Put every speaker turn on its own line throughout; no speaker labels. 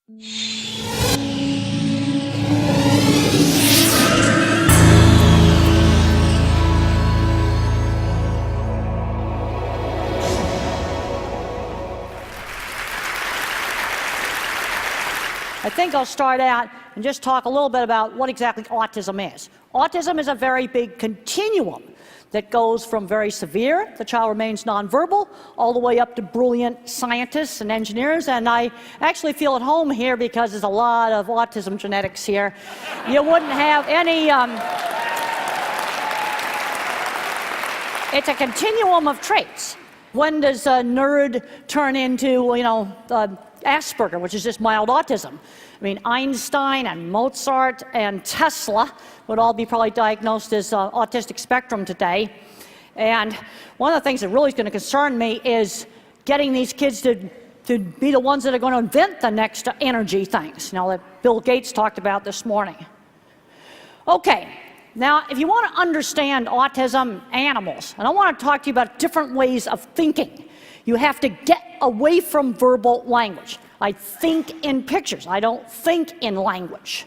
I think I'll start out and just talk a little bit about what exactly autism is. Autism is a very big continuum that goes from very severe, the child remains nonverbal, all the way up to brilliant scientists and engineers. And I actually feel at home here because there's a lot of autism genetics here. You wouldn't have any... It's a continuum of traits. When does a nerd turn into, Asperger, which is just mild autism? I mean, Einstein and Mozart and Tesla would all be probably diagnosed as autistic spectrum today. And one of the things that really is going to concern me is getting these kids to be the ones that are going to invent the next energy things, that Bill Gates talked about this morning. Okay, now if you want to understand autism animals, and I want to talk to you about different ways of thinking, you have to get away from verbal language. I think in pictures. I don't think in language.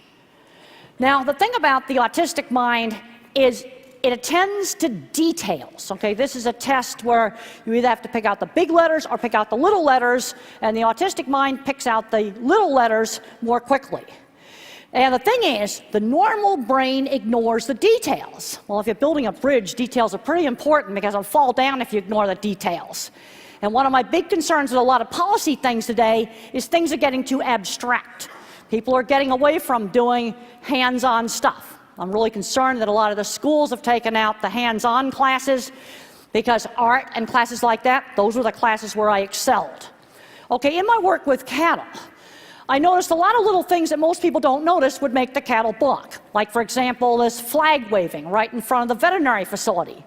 Now, the thing about the autistic mind is it attends to details. Okay, this is a test where you either have to pick out the big letters or pick out the little letters, and the autistic mind picks out the little letters more quickly. And the thing is, the normal brain ignores the details. Well, if you're building a bridge, details are pretty important because it'll fall down if you ignore the details. And one of my big concerns with a lot of policy things today is things are getting too abstract. People are getting away from doing hands-on stuff. I'm really concerned that a lot of the schools have taken out the hands-on classes because art and classes like that, those were the classes where I excelled. Okay, in my work with cattle, I noticed a lot of little things that most people don't notice would make the cattle balk. Like, for example, this flag waving right in front of the veterinary facility.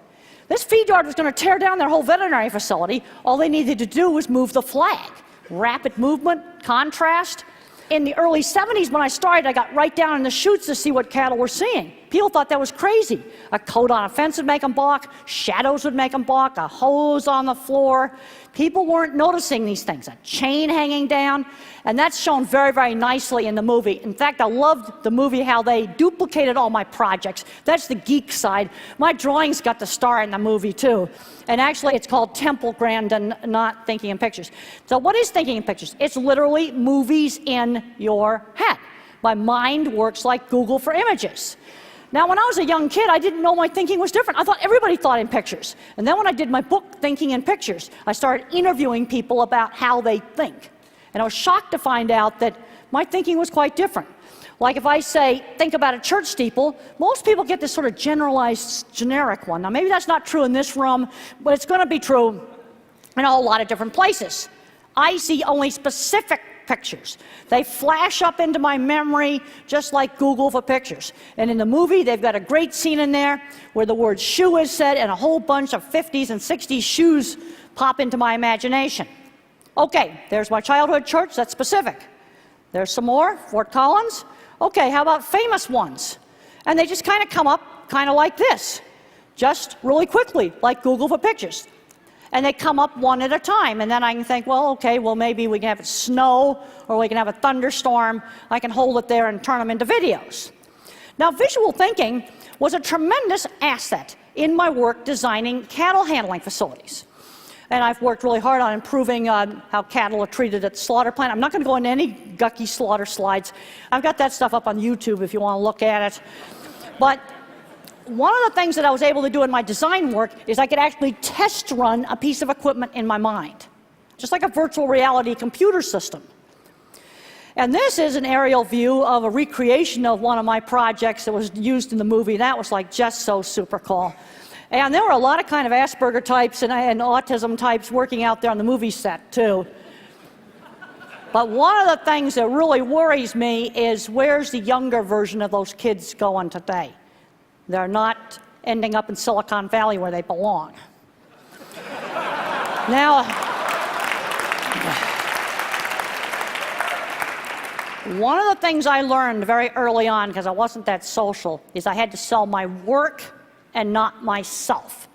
This feed yard was going to tear down their whole veterinary facility. All they needed to do was move the flag. Rapid movement, contrast. In the early 70s when I started, I got right down in the chutes to see what cattle were seeing. People thought that was crazy. A coat on a fence would make them balk, shadows would make them balk, a hose on the floor. People weren't noticing these things. A chain hanging down, and that's shown very, very nicely in the movie. In fact, I loved the movie how they duplicated all my projects. That's the geek side. My drawings got the star in the movie too. And actually, it's called Temple Grandin, not Thinking in Pictures. So what is Thinking in Pictures? It's literally movies in your head. My mind works like Google for images. Now, when I was a young kid, I didn't know my thinking was different. I thought everybody thought in pictures. And then when I did my book, Thinking in Pictures, I started interviewing people about how they think. And I was shocked to find out that my thinking was quite different. Like if I say, think about a church steeple, most people get this sort of generalized, generic one. Now, maybe that's not true in this room, but it's going to be true in a whole lot of different places. I see only specific pictures. They flash up into my memory just like Google for pictures. And in the movie, they've got a great scene in there where the word shoe is said and a whole bunch of 50s and 60s shoes pop into my imagination. Okay, there's my childhood church, that's specific. There's some more, Fort Collins. Okay, how about famous ones? And they just kind of come up kind of like this, just really quickly, like Google for pictures. And they come up one at a time, and then I can think, well, okay, well, maybe we can have it snow, or we can have a thunderstorm. I can hold it there and turn them into videos. Now, visual thinking was a tremendous asset in my work designing cattle handling facilities. And I've worked really hard on improving how cattle are treated at the slaughter plant. I'm not going to go into any gucky slaughter slides. I've got that stuff up on YouTube if you want to look at it. But one of the things that I was able to do in my design work is I could actually test run a piece of equipment in my mind, just like a virtual reality computer system. And this is an aerial view of a recreation of one of my projects that was used in the movie. That was like just so super cool. And there were a lot of kind of Asperger types and autism types working out there on the movie set too. But one of the things that really worries me is where's the younger version of those kids going today? They're not ending up in Silicon Valley where they belong. Now, one of the things I learned very early on, because I wasn't that social, is I had to sell my work and not myself.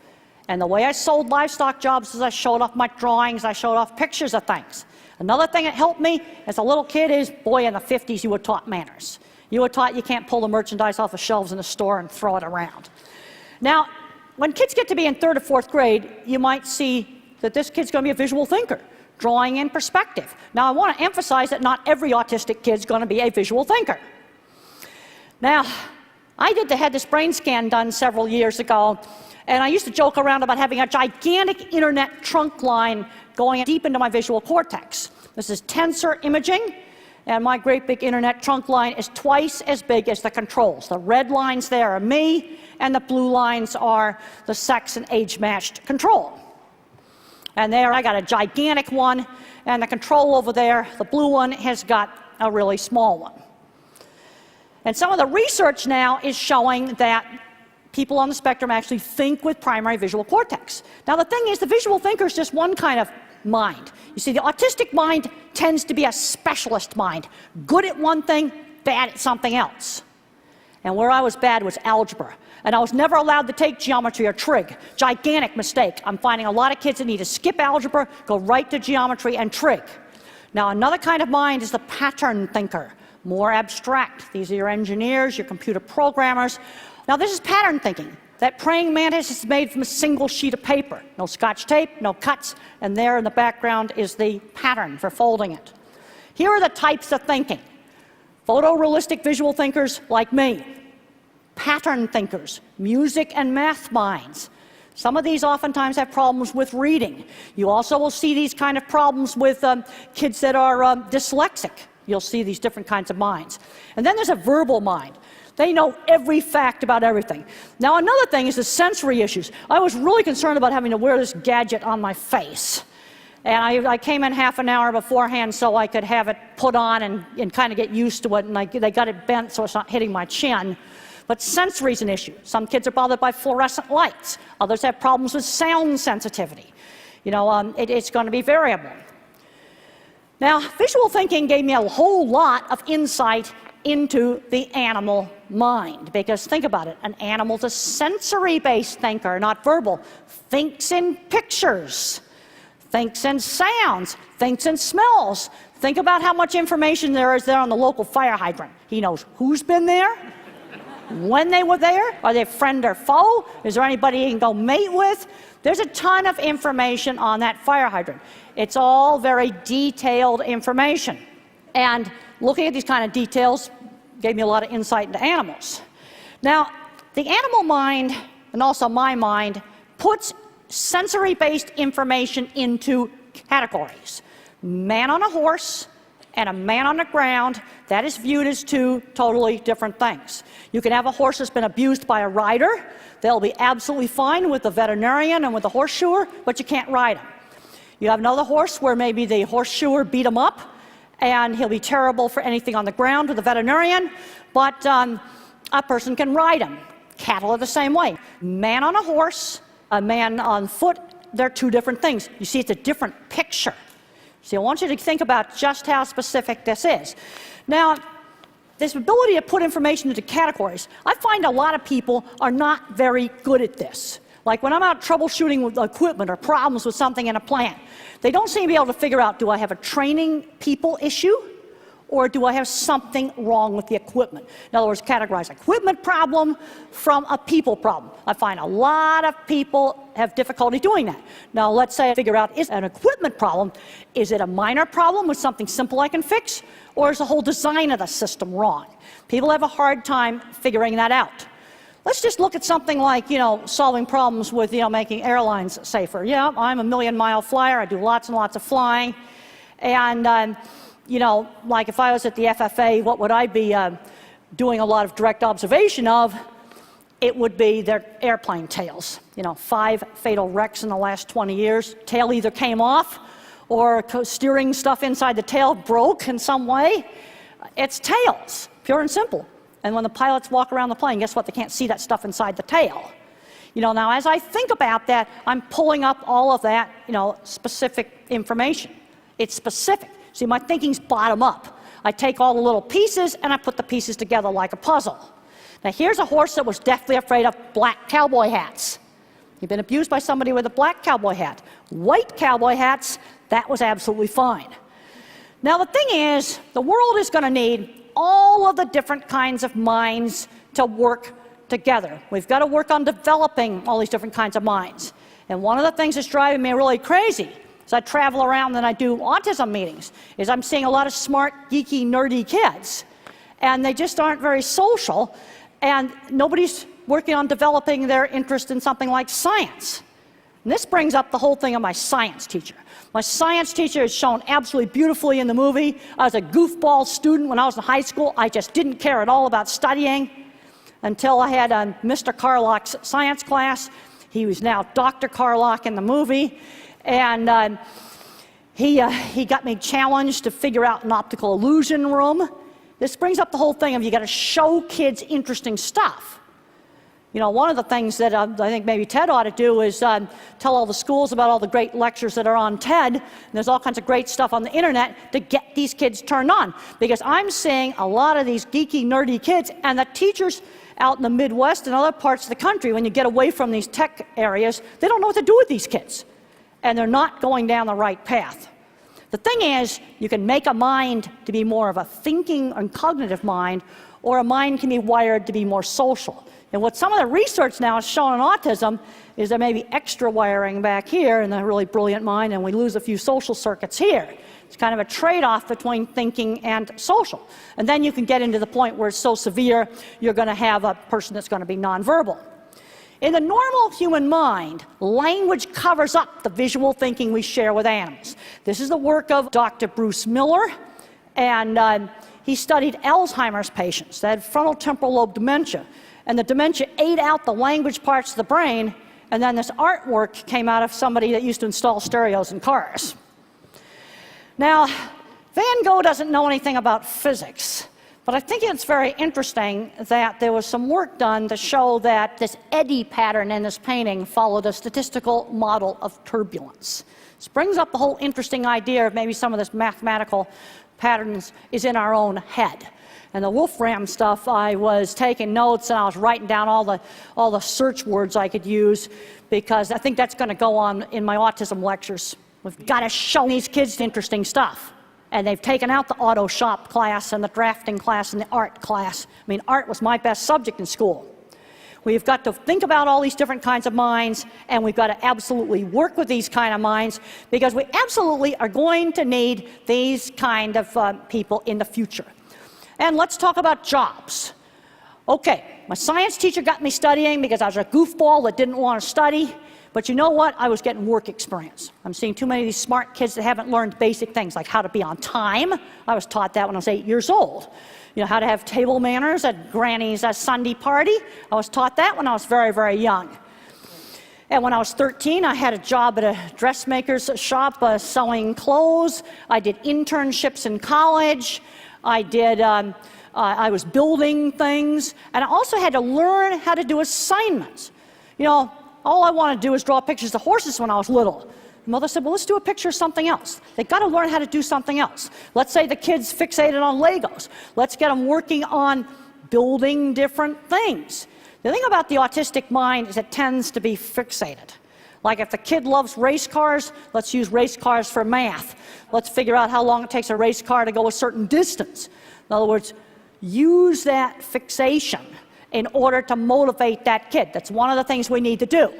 And the way I sold livestock jobs is I showed off my drawings, I showed off pictures of things. Another thing that helped me as a little kid is, boy, in the 50s, you were taught manners. You were taught you can't pull the merchandise off the shelves in the store and throw it around. Now, when kids get to be in 3rd or 4th grade, you might see that this kid's going to be a visual thinker, drawing in perspective. Now, I want to emphasize that not every autistic kid's going to be a visual thinker. Now, I had this brain scan done several years ago, and I used to joke around about having a gigantic internet trunk line going deep into my visual cortex. This is tensor imaging, and my great big internet trunk line is twice as big as the controls. The red lines there are me, and the blue lines are the sex and age-matched control. And there I got a gigantic one, and the control over there, the blue one, has got a really small one. And some of the research now is showing that people on the spectrum actually think with primary visual cortex. Now the thing is, the visual thinker is just one kind of mind. You see, the autistic mind tends to be a specialist mind, good at one thing, bad at something else. And where I was bad was algebra. And I was never allowed to take geometry or trig. Gigantic mistake. I'm finding a lot of kids that need to skip algebra, go right to geometry and trig. Now another kind of mind is the pattern thinker, more abstract. These are your engineers, your computer programmers. Now this is pattern thinking. That praying mantis is made from a single sheet of paper. No scotch tape, no cuts, and there in the background is the pattern for folding it. Here are the types of thinking. Photorealistic visual thinkers like me. Pattern thinkers, music and math minds. Some of these oftentimes have problems with reading. You also will see these kind of problems with kids that are dyslexic. You'll see these different kinds of minds. And then there's a verbal mind. They know every fact about everything. Now another thing is the sensory issues. I was really concerned about having to wear this gadget on my face. And I came in half an hour beforehand so I could have it put on and kind of get used to it, and they got it bent so it's not hitting my chin. But sensory is an issue. Some kids are bothered by fluorescent lights. Others have problems with sound sensitivity. You know, it's going to be variable. Now, visual thinking gave me a whole lot of insight into the animal mind. Because think about it, an animal's a sensory-based thinker, not verbal. Thinks in pictures, thinks in sounds, thinks in smells. Think about how much information there is there on the local fire hydrant. He knows who's been there, when they were there, are they friend or foe? Is there anybody he can go mate with? There's a ton of information on that fire hydrant. It's all very detailed information. And looking at these kind of details gave me a lot of insight into animals. Now, the animal mind, and also my mind, puts sensory-based information into categories. Man on a horse and a man on the ground, that is viewed as two totally different things. You can have a horse that's been abused by a rider. They'll be absolutely fine with the veterinarian and with the horseshoer, but you can't ride him. You have another horse where maybe the horseshoer beat him up, and he'll be terrible for anything on the ground with the veterinarian, but a person can ride him. Cattle are the same way. Man on a horse, a man on foot, they're two different things. You see, it's a different picture. So I want you to think about just how specific this is. Now, this ability to put information into categories, I find a lot of people are not very good at this. Like when I'm out troubleshooting with equipment or problems with something in a plant, they don't seem to be able to figure out, do I have a training people issue or do I have something wrong with the equipment? In other words, categorize equipment problem from a people problem. I find a lot of people have difficulty doing that. Now let's say I figure out, is an equipment problem, is it a minor problem with something simple I can fix, or is the whole design of the system wrong? People have a hard time figuring that out. Let's just look at something like, solving problems with, making airlines safer. Yeah, I'm a million-mile flyer. I do lots and lots of flying. And, like if I was at the FFA, what would I be doing a lot of direct observation of? It would be their airplane tails. 5 fatal wrecks in the last 20 years. Tail either came off or steering stuff inside the tail broke in some way. It's tails, pure and simple. And when the pilots walk around the plane, guess what? They can't see that stuff inside the tail. Now as I think about that, I'm pulling up all of that, specific information. It's specific. See, my thinking's bottom up. I take all the little pieces and I put the pieces together like a puzzle. Now here's a horse that was deathly afraid of black cowboy hats. He'd been abused by somebody with a black cowboy hat. White cowboy hats, that was absolutely fine. Now, the thing is, the world is going to need all of the different kinds of minds to work together. We've got to work on developing all these different kinds of minds. And one of the things that's driving me really crazy as I travel around and I do autism meetings is I'm seeing a lot of smart, geeky, nerdy kids. And they just aren't very social, and nobody's working on developing their interest in something like science. And this brings up the whole thing of my science teacher. My science teacher is shown absolutely beautifully in the movie. I was a goofball student when I was in high school. I just didn't care at all about studying until I had Mr. Carlock's science class. He was now Dr. Carlock in the movie. And he got me challenged to figure out an optical illusion room. This brings up the whole thing of you got to show kids interesting stuff. You know, one of the things that I think maybe TED ought to do is tell all the schools about all the great lectures that are on TED. And there's all kinds of great stuff on the internet to get these kids turned on. Because I'm seeing a lot of these geeky, nerdy kids, and the teachers out in the Midwest and other parts of the country, when you get away from these tech areas, they don't know what to do with these kids. And they're not going down the right path. The thing is, you can make a mind to be more of a thinking and cognitive mind, or a mind can be wired to be more social. And what some of the research now has shown in autism is there may be extra wiring back here in the really brilliant mind, and we lose a few social circuits here. It's kind of a trade-off between thinking and social. And then you can get into the point where it's so severe, you're going to have a person that's going to be nonverbal. In the normal human mind, language covers up the visual thinking we share with animals. This is the work of Dr. Bruce Miller, and he studied Alzheimer's patients that had frontal temporal lobe dementia. And the dementia ate out the language parts of the brain, and then this artwork came out of somebody that used to install stereos in cars. Now, Van Gogh doesn't know anything about physics, but I think it's very interesting that there was some work done to show that this eddy pattern in this painting followed a statistical model of turbulence. This brings up the whole interesting idea of maybe some of this mathematical patterns is in our own head. And the Wolfram stuff, I was taking notes and I was writing down all the search words I could use, because I think that's going to go on in my autism lectures. We've got to show these kids interesting stuff. And they've taken out the auto shop class and the drafting class and the art class. I mean, art was my best subject in school. We've got to think about all these different kinds of minds, and we've got to absolutely work with these kind of minds, because we absolutely are going to need these kind of people in the future. And let's talk about jobs. Okay, my science teacher got me studying because I was a goofball that didn't want to study. But you know what? I was getting work experience. I'm seeing too many of these smart kids that haven't learned basic things like how to be on time. I was taught that when I was 8 years old. You know, how to have table manners at Granny's Sunday party. I was taught that when I was very, very young. And when I was 13, I had a job at a dressmaker's shop selling clothes. I did internships in college. I was building things. And I also had to learn how to do assignments. You know, all I wanted to do was draw pictures of horses when I was little. Mother said, well, let's do a picture of something else. They've got to learn how to do something else. Let's say the kid's fixated on Legos. Let's get them working on building different things. The thing about the autistic mind is it tends to be fixated. Like if the kid loves race cars, let's use race cars for math. Let's figure out how long it takes a race car to go a certain distance. In other words, use that fixation in order to motivate that kid. That's one of the things we need to do.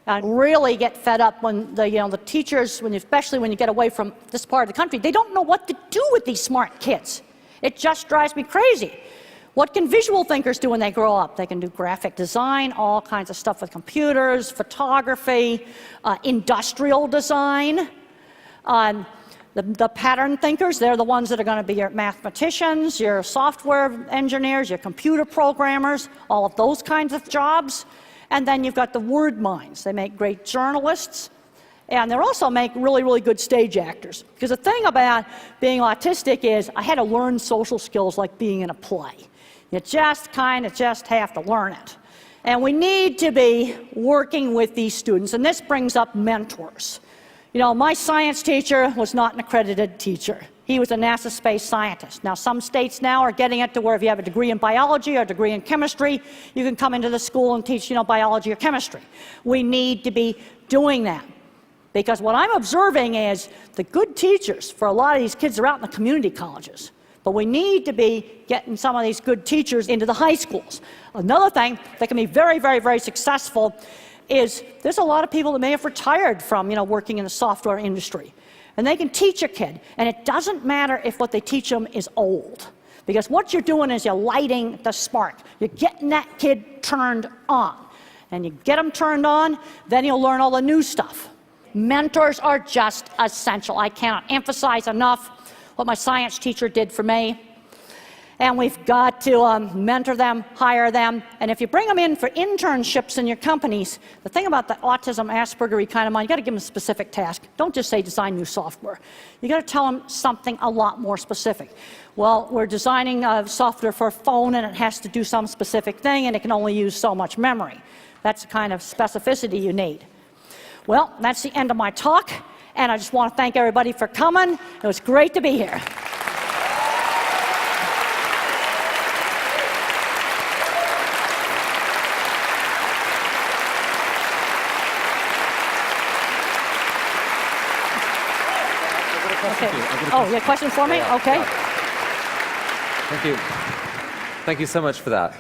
And really get fed up when the teachers, especially when you get away from this part of the country, they don't know what to do with these smart kids. It just drives me crazy. What can visual thinkers do when they grow up? They can do graphic design, all kinds of stuff with computers, photography, industrial design. The pattern thinkers, they're the ones that are going to be your mathematicians, your software engineers, your computer programmers, all of those kinds of jobs. And then you've got the word minds. They make great journalists, and they also make really, really good stage actors. Because the thing about being autistic is I had to learn social skills like being in a play. You just have to learn it. And we need to be working with these students, and this brings up mentors. You know, my science teacher was not an accredited teacher. He was a NASA space scientist. Now, some states now are getting it to where if you have a degree in biology or a degree in chemistry, you can come into the school and teach, biology or chemistry. We need to be doing that. Because what I'm observing is the good teachers for a lot of these kids are out in the community colleges. But we need to be getting some of these good teachers into the high schools. Another thing that can be very, very, very successful is there's a lot of people that may have retired from, working in the software industry. And they can teach a kid. And it doesn't matter if what they teach them is old. Because what you're doing is you're lighting the spark. You're getting that kid turned on. And you get them turned on, then you'll learn all the new stuff. Mentors are just essential. I cannot emphasize enough what my science teacher did for me. And we've got to mentor them, hire them. And if you bring them in for internships in your companies, the thing about the autism, Asperger kind of mind, you got to give them a specific task. Don't just say design new software. You got to tell them something a lot more specific. Well, we're designing software for a phone, and it has to do some specific thing, and it can only use so much memory. That's the kind of specificity you need. Well, that's the end of my talk, and I just want to thank everybody for coming. It was great to be here. Okay. Oh, you have a question for me?
Yeah,
okay.
Yeah. Thank you. Thank you so much for that.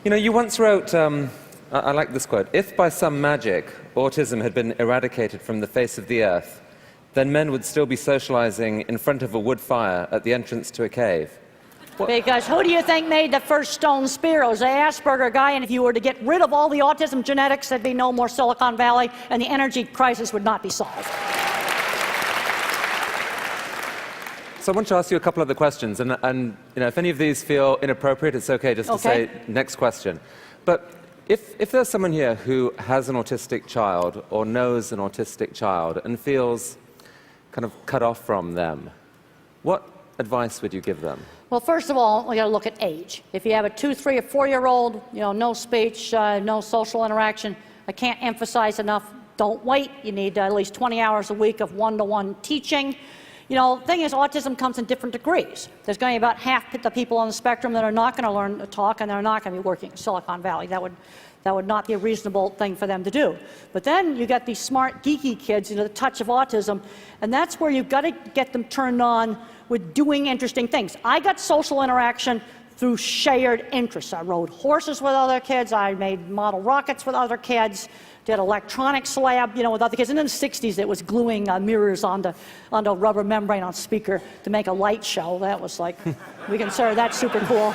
You once wrote, I like this quote, "If by some magic autism had been eradicated from the face of the earth, then men would still be socializing in front of a wood fire at the entrance to a cave."
Because who do you think made the first stone spear? It was the Asperger guy, and if you were to get rid of all the autism genetics, there'd be no more Silicon Valley, and the energy crisis would not be solved.
So I want to ask you a couple other questions, and if any of these feel inappropriate, it's okay just to say next question. But if there's someone here who has an autistic child or knows an autistic child and feels kind of cut off from them, what advice would you give them?
Well, first of all, we got to look at age. If you have a 2, 3, or 4-year-old, no speech, no social interaction, I can't emphasize enough, don't wait. You need at least 20 hours a week of one-to-one teaching. The thing is, autism comes in different degrees. There's going to be about half the people on the spectrum that are not going to learn to talk, and they're not going to be working in Silicon Valley. That would not be a reasonable thing for them to do. But then you got these smart, geeky kids, the touch of autism, and that's where you've got to get them turned on with doing interesting things. I got social interaction through shared interests. I rode horses with other kids. I made model rockets with other kids. Did electronics lab, with other kids. And in the 60s, it was gluing mirrors onto a rubber membrane on speaker to make a light show. That was like, we consider that super cool.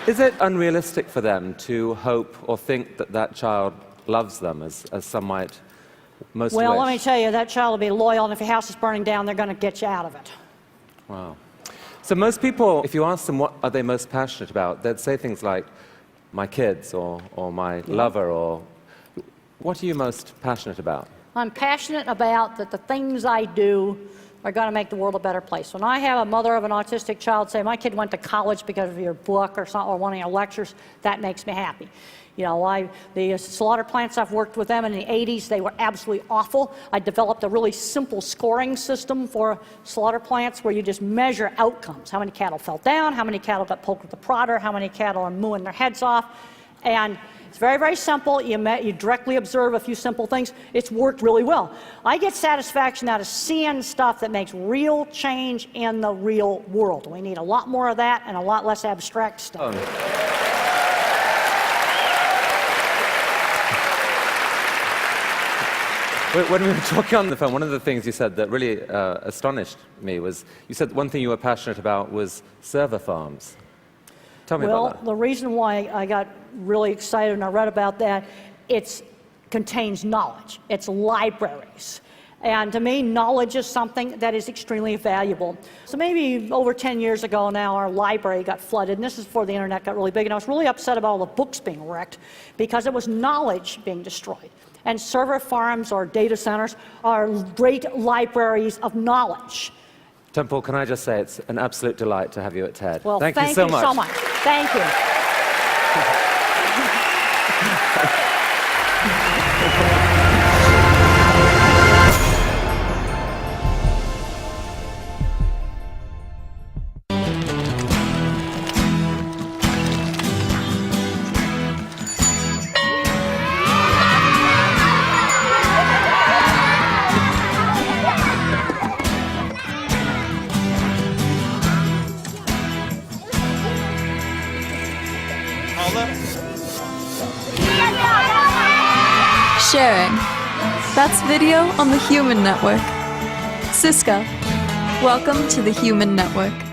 Is it unrealistic for them to hope or think that that child loves them, as some might most wish?
Well, let me tell you, that child will be loyal, and if your house is burning down, they're going to get you out of it.
Wow. So most people, if you ask them what are they most passionate about, they'd say things like, my kids, or my lover, or... What are you most passionate about?
I'm passionate about that the things I do are going to make the world a better place. When I have a mother of an autistic child say, my kid went to college because of your book or one of your lectures, that makes me happy. The slaughter plants, I've worked with them in the 80s. They were absolutely awful. I developed a really simple scoring system for slaughter plants where you just measure outcomes. How many cattle fell down, how many cattle got poked with the prodder, how many cattle are mooing their heads off. And it's very, very simple. You directly observe a few simple things. It's worked really well. I get satisfaction out of seeing stuff that makes real change in the real world. We need a lot more of that and a lot less abstract stuff.
When we were talking on the phone, one of the things you said that really astonished me was, you said one thing you were passionate about was server farms. Tell me about that.
Well, the reason why I got really excited and I read about that, it contains knowledge. It's libraries. And to me, knowledge is something that is extremely valuable. So maybe over 10 years ago now, our library got flooded, and this is before the internet got really big, and I was really upset about all the books being wrecked because it was knowledge being destroyed. And server farms or data centers are great libraries of knowledge.
Temple, can I just say it's an absolute delight to have you at TED.
Well,
thank you so much.
Thank you.
sharing. That's video on the Human Network. Siska, welcome to the Human Network.